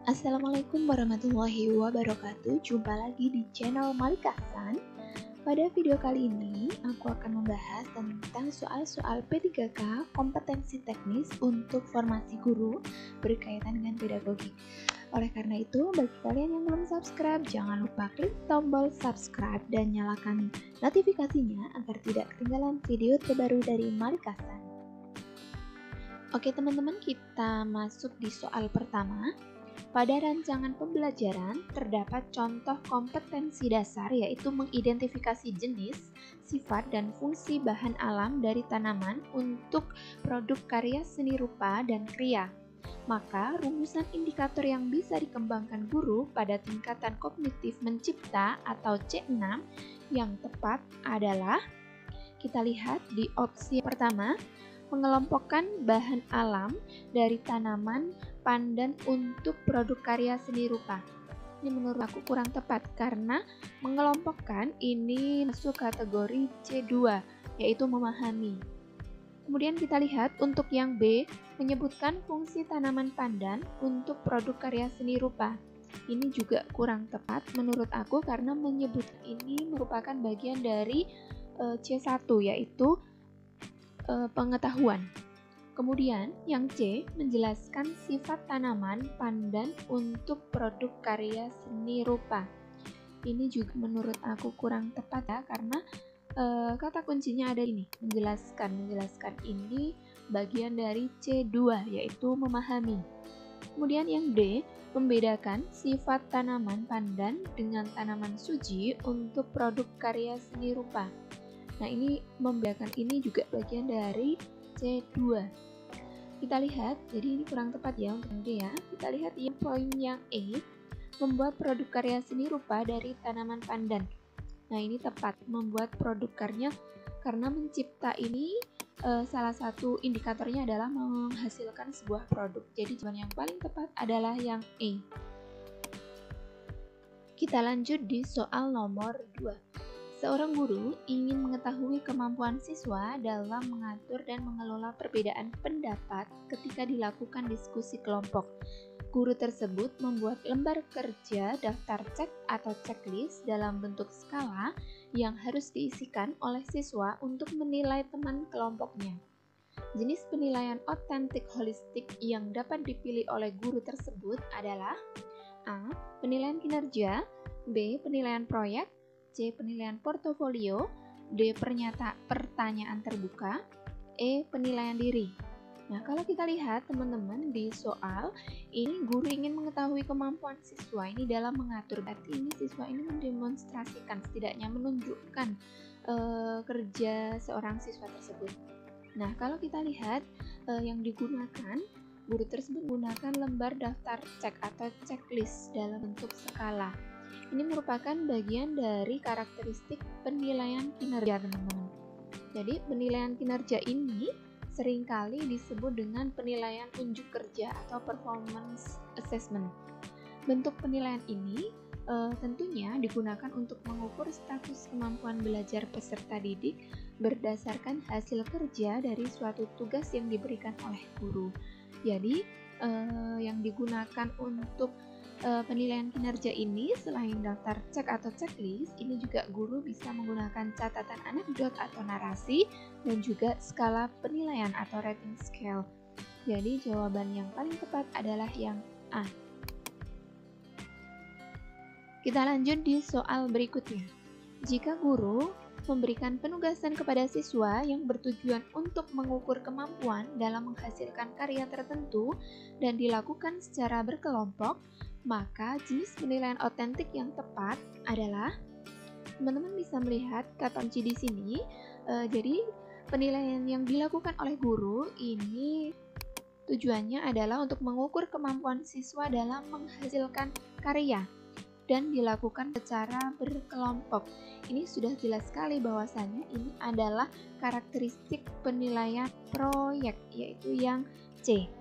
Assalamualaikum warahmatullahi wabarakatuh. Jumpa lagi di channel Malika Hasan. Pada video kali ini, aku akan membahas tentang soal-soal P3K kompetensi teknis untuk formasi guru berkaitan dengan pedagogi. Oleh karena itu, bagi kalian yang belum subscribe, jangan lupa klik tombol subscribe dan nyalakan notifikasinya agar tidak ketinggalan video terbaru dari Malika Hasan. Oke teman-teman, kita masuk di soal pertama. Pada rancangan pembelajaran terdapat contoh kompetensi dasar, yaitu mengidentifikasi jenis, sifat, dan fungsi bahan alam dari tanaman untuk produk karya seni rupa dan kriya. Maka rumusan indikator yang bisa dikembangkan guru pada tingkatan kognitif mencipta atau C6 yang tepat adalah, kita lihat di opsi pertama, mengelompokkan bahan alam dari tanaman pandan untuk produk karya seni rupa. Ini menurut aku kurang tepat karena mengelompokkan ini masuk kategori C2, yaitu memahami. Kemudian kita lihat untuk yang B, menyebutkan fungsi tanaman pandan untuk produk karya seni rupa. Ini juga kurang tepat menurut aku karena menyebutkan ini merupakan bagian dari C1, yaitu pengetahuan. Kemudian yang C, menjelaskan sifat tanaman pandan untuk produk karya seni rupa. Ini juga menurut aku kurang tepat ya, karena kata kuncinya ada ini, menjelaskan ini bagian dari C2, yaitu memahami. Kemudian yang D, membedakan sifat tanaman pandan dengan tanaman suji untuk produk karya seni rupa. Nah, ini membedakan ini juga bagian dari C2. Kita lihat, jadi ini kurang tepat ya untuk D ya. Kita lihat di poin yang E, membuat produk karya seni rupa dari tanaman pandan. Nah, ini tepat, membuat produk karya karena mencipta ini salah satu indikatornya adalah menghasilkan sebuah produk. Jadi jawaban yang paling tepat adalah yang E. Kita lanjut di soal nomor 2. Seorang guru ingin mengetahui kemampuan siswa dalam mengatur dan mengelola perbedaan pendapat ketika dilakukan diskusi kelompok. Guru tersebut membuat lembar kerja daftar cek atau checklist dalam bentuk skala yang harus diisikan oleh siswa untuk menilai teman kelompoknya. Jenis penilaian otentik holistik yang dapat dipilih oleh guru tersebut adalah A. Penilaian kinerja, B. Penilaian proyek, C. Penilaian portofolio, D. Pertanyaan terbuka, E. Penilaian diri. Nah, kalau kita lihat teman-teman di soal, ini guru ingin mengetahui kemampuan siswa ini dalam mengatur. Berarti ini siswa ini mendemonstrasikan, setidaknya menunjukkan kerja seorang siswa tersebut. Nah, kalau kita lihat yang digunakan, guru tersebut menggunakan lembar daftar cek atau checklist dalam bentuk skala. Ini merupakan bagian dari karakteristik penilaian kinerja, teman-teman. Jadi, penilaian kinerja ini seringkali disebut dengan penilaian unjuk kerja atau performance assessment. Bentuk penilaian ini tentunya digunakan untuk mengukur status kemampuan belajar peserta didik berdasarkan hasil kerja dari suatu tugas yang diberikan oleh guru. Jadi, yang digunakan untuk penilaian kinerja ini selain daftar cek atau checklist, ini juga guru bisa menggunakan catatan anekdot atau narasi dan juga skala penilaian atau rating scale. Jadi jawaban yang paling tepat adalah yang A. Kita lanjut di soal berikutnya. Jika guru memberikan penugasan kepada siswa yang bertujuan untuk mengukur kemampuan dalam menghasilkan karya tertentu dan dilakukan secara berkelompok, maka jenis penilaian otentik yang tepat adalah, teman-teman bisa melihat kata kunci di sini. Jadi penilaian yang dilakukan oleh guru ini tujuannya adalah untuk mengukur kemampuan siswa dalam menghasilkan karya dan dilakukan secara berkelompok. Ini sudah jelas sekali bahwasannya ini adalah karakteristik penilaian proyek, yaitu yang C.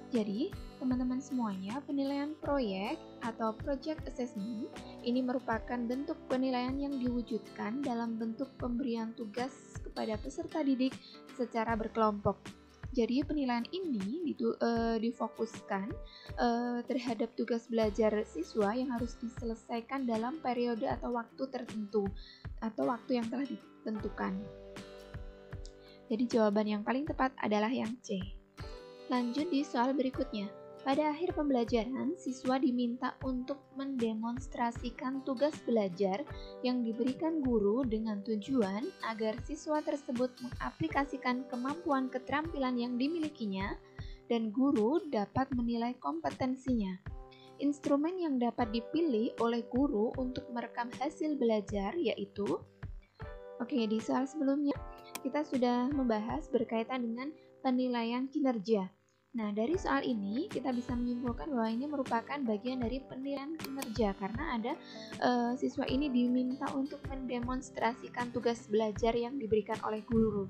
Jadi, teman-teman semuanya, penilaian proyek atau project assessment ini merupakan bentuk penilaian yang diwujudkan dalam bentuk pemberian tugas kepada peserta didik secara berkelompok. Jadi penilaian ini difokuskan terhadap tugas belajar siswa yang harus diselesaikan dalam periode atau waktu tertentu atau waktu yang telah ditentukan. Jadi jawaban yang paling tepat adalah yang C. Lanjut di soal berikutnya. Pada akhir pembelajaran, siswa diminta untuk mendemonstrasikan tugas belajar yang diberikan guru dengan tujuan agar siswa tersebut mengaplikasikan kemampuan keterampilan yang dimilikinya dan guru dapat menilai kompetensinya. Instrumen yang dapat dipilih oleh guru untuk merekam hasil belajar yaitu, di soal sebelumnya kita sudah membahas berkaitan dengan penilaian kinerja. Nah, dari soal ini kita bisa menyimpulkan bahwa ini merupakan bagian dari penilaian kinerja karena ada siswa ini diminta untuk mendemonstrasikan tugas belajar yang diberikan oleh guru.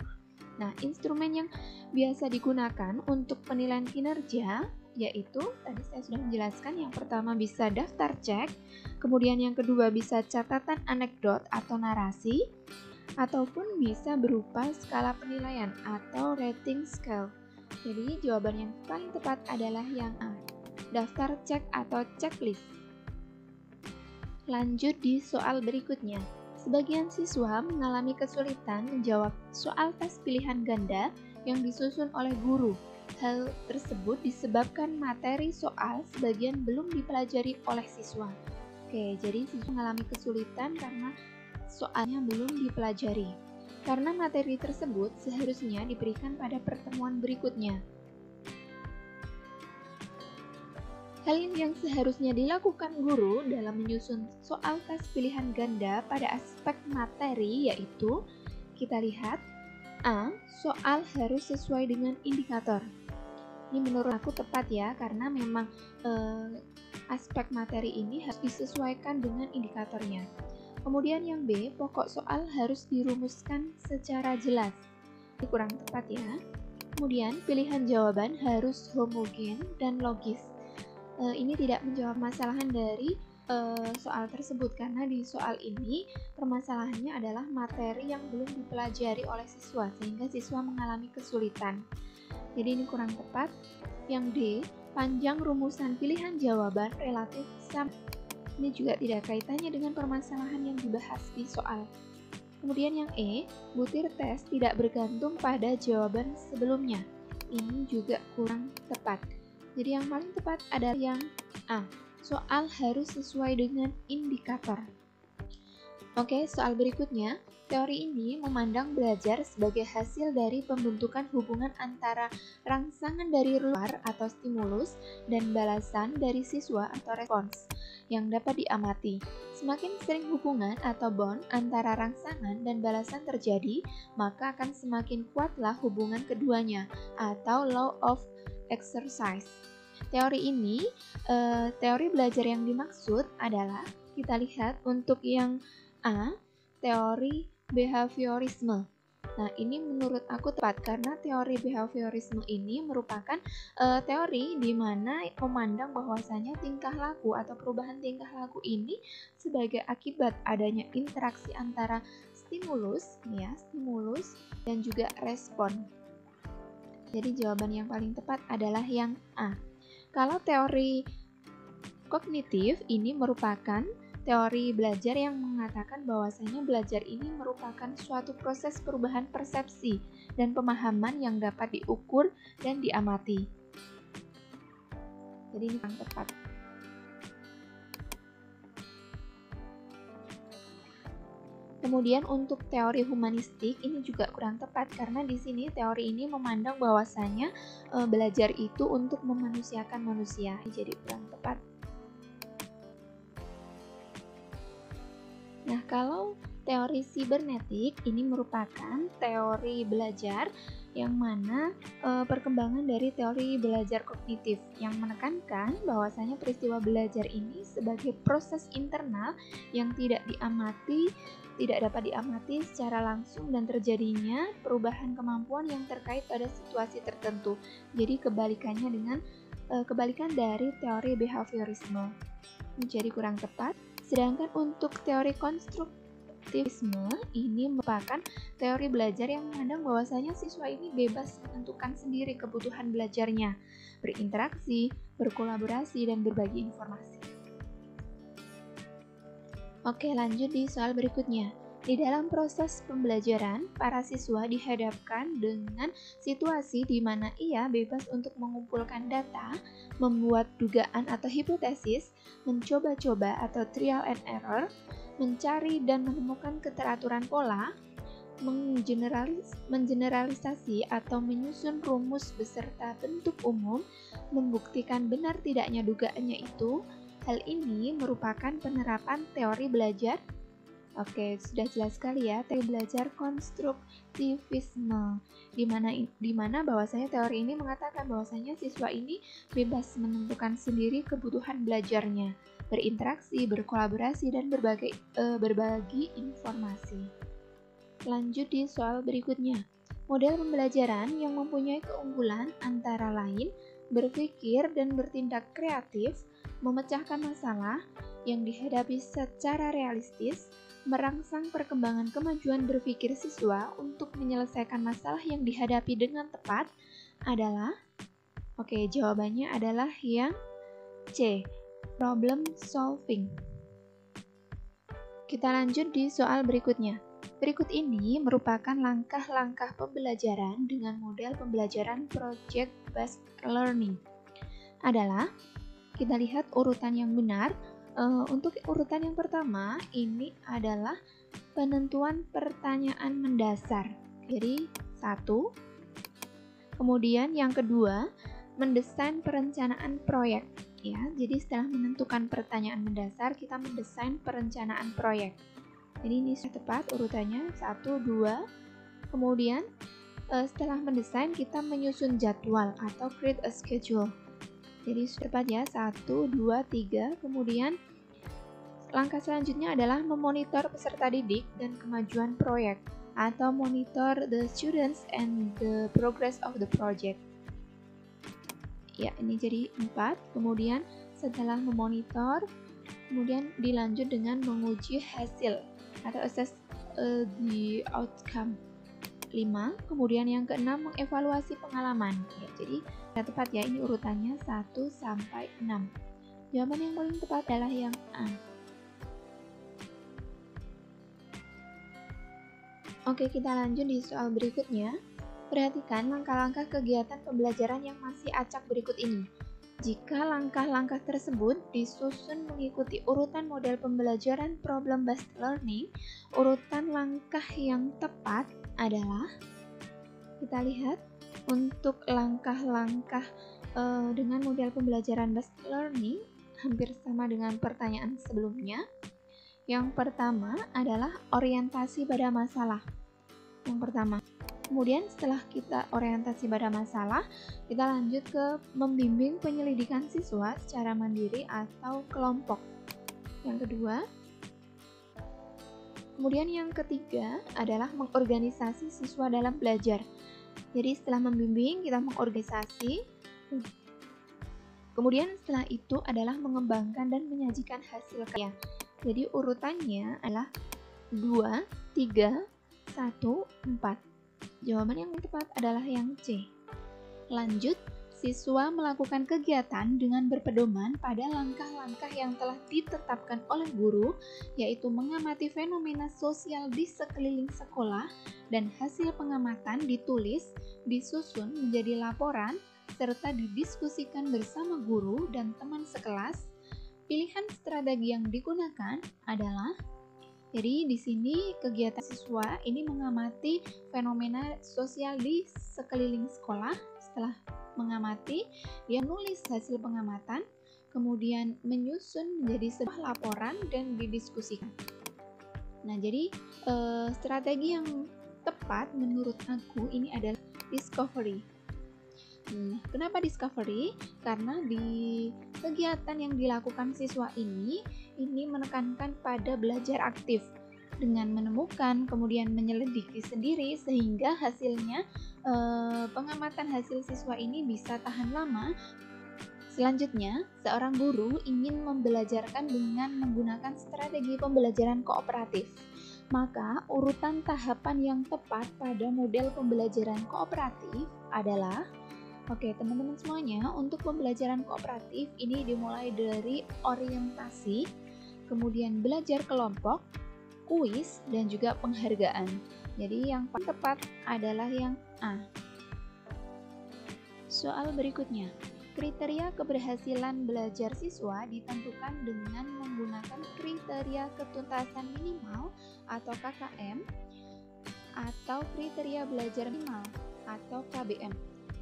Nah, instrumen yang biasa digunakan untuk penilaian kinerja yaitu, tadi saya sudah menjelaskan, yang pertama bisa daftar cek, kemudian yang kedua bisa catatan anekdot atau narasi, ataupun bisa berupa skala penilaian atau rating scale. Jadi jawaban yang paling tepat adalah yang A, daftar cek atau checklist. Lanjut di soal berikutnya. Sebagian siswa mengalami kesulitan menjawab soal tes pilihan ganda yang disusun oleh guru. Hal tersebut disebabkan materi soal sebagian belum dipelajari oleh siswa. Jadi siswa mengalami kesulitan karena soalnya belum dipelajari. Karena materi tersebut seharusnya diberikan pada pertemuan berikutnya. Hal yang seharusnya dilakukan guru dalam menyusun soal tes pilihan ganda pada aspek materi yaitu, kita lihat, A. Soal harus sesuai dengan indikator. Ini menurut aku tepat ya, karena memang aspek materi ini harus disesuaikan dengan indikatornya. Kemudian yang B, pokok soal harus dirumuskan secara jelas. Ini kurang tepat ya. Kemudian pilihan jawaban harus homogen dan logis. Ini tidak menjawab masalahan dari soal tersebut karena di soal ini permasalahannya adalah materi yang belum dipelajari oleh siswa sehingga siswa mengalami kesulitan. Jadi ini kurang tepat. Yang D, panjang rumusan pilihan jawaban relatif sama. Ini juga tidak kaitannya dengan permasalahan yang dibahas di soal. Kemudian yang E, butir tes tidak bergantung pada jawaban sebelumnya. Ini juga kurang tepat. Jadi yang paling tepat adalah yang A, soal harus sesuai dengan indikator. Soal berikutnya. Teori ini memandang belajar sebagai hasil dari pembentukan hubungan antara rangsangan dari luar atau stimulus dan balasan dari siswa atau respons yang dapat diamati. Semakin sering hubungan atau bond antara rangsangan dan balasan terjadi, maka akan semakin kuatlah hubungan keduanya atau law of exercise. Teori ini, teori belajar yang dimaksud adalah, kita lihat untuk yang A, teori behaviorisme. Nah, ini menurut aku tepat karena teori behaviorisme ini merupakan teori di mana memandang bahwasanya tingkah laku atau perubahan tingkah laku ini sebagai akibat adanya interaksi antara stimulus dan juga respon. Jadi jawaban yang paling tepat adalah yang A. Kalau teori kognitif ini merupakan teori belajar yang mengatakan bahwasanya belajar ini merupakan suatu proses perubahan persepsi dan pemahaman yang dapat diukur dan diamati. Jadi ini yang tepat. Kemudian untuk teori humanistik ini juga kurang tepat karena di sini teori ini memandang bahwasanya belajar itu untuk memanusiakan manusia. Jadi kurang tepat. Nah, kalau teori sibernetik ini merupakan teori belajar yang mana perkembangan dari teori belajar kognitif yang menekankan bahwasanya peristiwa belajar ini sebagai proses internal yang tidak dapat diamati secara langsung dan terjadinya perubahan kemampuan yang terkait pada situasi tertentu. Jadi kebalikan dari teori behaviorisme. Jadi kurang tepat. Sedangkan untuk teori Konstruktivisme ini merupakan teori belajar yang memandang bahwasanya siswa ini bebas menentukan sendiri kebutuhan belajarnya, berinteraksi, berkolaborasi, dan berbagi informasi. Oke, lanjut di soal berikutnya. Di dalam proses pembelajaran, para siswa dihadapkan dengan situasi di mana ia bebas untuk mengumpulkan data, membuat dugaan atau hipotesis, mencoba-coba atau trial and error, mencari dan menemukan keteraturan pola, mengeneralisasi atau menyusun rumus beserta bentuk umum, membuktikan benar tidaknya dugaannya itu. Hal ini merupakan penerapan teori belajar. Oke, sudah jelas sekali ya, teori belajar konstruktivisme, di mana bahwasanya teori ini mengatakan bahwasanya siswa ini bebas menentukan sendiri kebutuhan belajarnya, berinteraksi, berkolaborasi, dan berbagi informasi. Lanjut di soal berikutnya. Model pembelajaran yang mempunyai keunggulan antara lain berpikir dan bertindak kreatif, memecahkan masalah yang dihadapi secara realistis, merangsang perkembangan kemajuan berpikir siswa untuk menyelesaikan masalah yang dihadapi dengan tepat adalah, jawabannya adalah yang C, problem solving. Kita lanjut di soal berikutnya. Berikut ini merupakan langkah-langkah pembelajaran dengan model pembelajaran project-based learning. Adalah, kita lihat urutan yang benar. Untuk urutan yang pertama, ini adalah penentuan pertanyaan mendasar. Jadi, 1. Kemudian yang kedua, mendesain perencanaan proyek. Ya, jadi setelah menentukan pertanyaan mendasar, kita mendesain perencanaan proyek. Jadi ini sudah tepat urutannya 1, 2. Kemudian setelah mendesain kita menyusun jadwal atau create a schedule. Jadi sudah tepat ya 1, 2, 3. Kemudian langkah selanjutnya adalah memonitor peserta didik dan kemajuan proyek atau monitor the students and the progress of the project. Ya, ini jadi 4. Kemudian setelah memonitor, kemudian dilanjut dengan menguji hasil atau assess the outcome. 5. Kemudian yang keenam, mengevaluasi pengalaman. Ya, jadi sudah tepat ya, ini urutannya 1 sampai 6. Jawaban yang paling tepat adalah yang A. Oke, kita lanjut di soal berikutnya. Perhatikan langkah-langkah kegiatan pembelajaran yang masih acak berikut ini. Jika langkah-langkah tersebut disusun mengikuti urutan model pembelajaran problem-based learning, urutan langkah yang tepat adalah, kita lihat, untuk langkah-langkah dengan model pembelajaran based learning, hampir sama dengan pertanyaan sebelumnya. Yang pertama adalah orientasi pada masalah. Yang pertama. Kemudian setelah kita orientasi pada masalah, kita lanjut ke membimbing penyelidikan siswa secara mandiri atau kelompok. Yang kedua, kemudian yang ketiga adalah mengorganisasi siswa dalam belajar. Jadi setelah membimbing, kita mengorganisasi. Kemudian setelah itu adalah mengembangkan dan menyajikan hasil karya. Jadi urutannya adalah 2, 3, 1, 4. Jawaban yang tepat adalah yang C. Lanjut, siswa melakukan kegiatan dengan berpedoman pada langkah-langkah yang telah ditetapkan oleh guru, yaitu mengamati fenomena sosial di sekeliling sekolah, dan hasil pengamatan ditulis, disusun menjadi laporan, serta didiskusikan bersama guru dan teman sekelas. Pilihan strategi yang digunakan adalah, jadi di sini kegiatan siswa ini mengamati fenomena sosial di sekeliling sekolah. Setelah mengamati, dia menulis hasil pengamatan, kemudian menyusun menjadi sebuah laporan dan didiskusikan. Nah, jadi strategi yang tepat menurut aku ini adalah discovery. Kenapa discovery? Karena di kegiatan yang dilakukan siswa ini menekankan pada belajar aktif dengan menemukan, kemudian menyelidiki sendiri, sehingga hasilnya pengamatan hasil siswa ini bisa tahan lama. Selanjutnya, seorang guru ingin membelajarkan dengan menggunakan strategi pembelajaran kooperatif. Maka urutan tahapan yang tepat pada model pembelajaran kooperatif adalah, oke teman-teman semuanya, untuk pembelajaran kooperatif ini dimulai dari orientasi, kemudian belajar kelompok, kuis, dan juga penghargaan. Jadi yang paling tepat adalah yang A. Soal berikutnya, kriteria keberhasilan belajar siswa ditentukan dengan menggunakan kriteria ketuntasan minimal atau KKM atau kriteria belajar minimal atau KBM.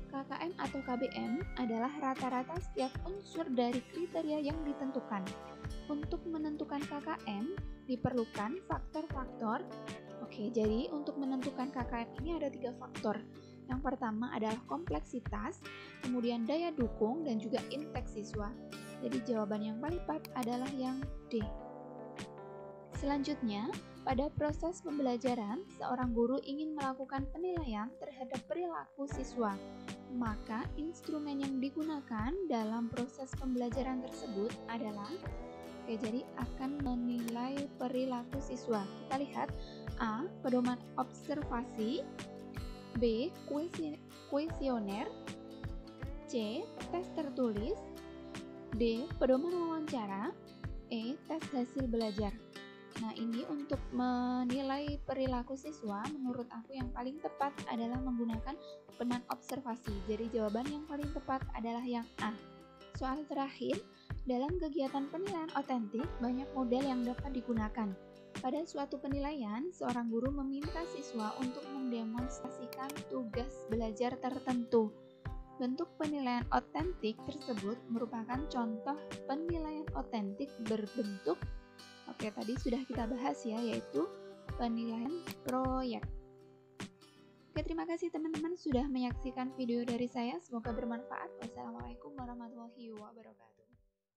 KKM atau KBM adalah rata-rata setiap unsur dari kriteria yang ditentukan. Untuk menentukan KKM diperlukan faktor-faktor. Oke, jadi untuk menentukan KKM ini ada 3 faktor. Yang pertama adalah kompleksitas, kemudian daya dukung, dan juga intake siswa. Jadi jawaban yang paling tepat adalah yang D. Selanjutnya, pada proses pembelajaran, seorang guru ingin melakukan penilaian terhadap perilaku siswa. Maka instrumen yang digunakan dalam proses pembelajaran tersebut adalah, jadi akan menilai perilaku siswa. Kita lihat, A. Pedoman observasi, B. Kuesioner, C. Tes tertulis, D. Pedoman wawancara, E. Tes hasil belajar. Nah, ini untuk menilai perilaku siswa, menurut aku yang paling tepat adalah menggunakan pedoman observasi. Jadi jawaban yang paling tepat adalah yang A. Soal terakhir, dalam kegiatan penilaian otentik, banyak model yang dapat digunakan. Pada suatu penilaian, seorang guru meminta siswa untuk mendemonstrasikan tugas belajar tertentu. Bentuk penilaian otentik tersebut merupakan contoh penilaian otentik berbentuk, tadi sudah kita bahas ya, yaitu penilaian proyek. Terima kasih teman-teman sudah menyaksikan video dari saya. Semoga bermanfaat. Wassalamualaikum warahmatullahi wabarakatuh.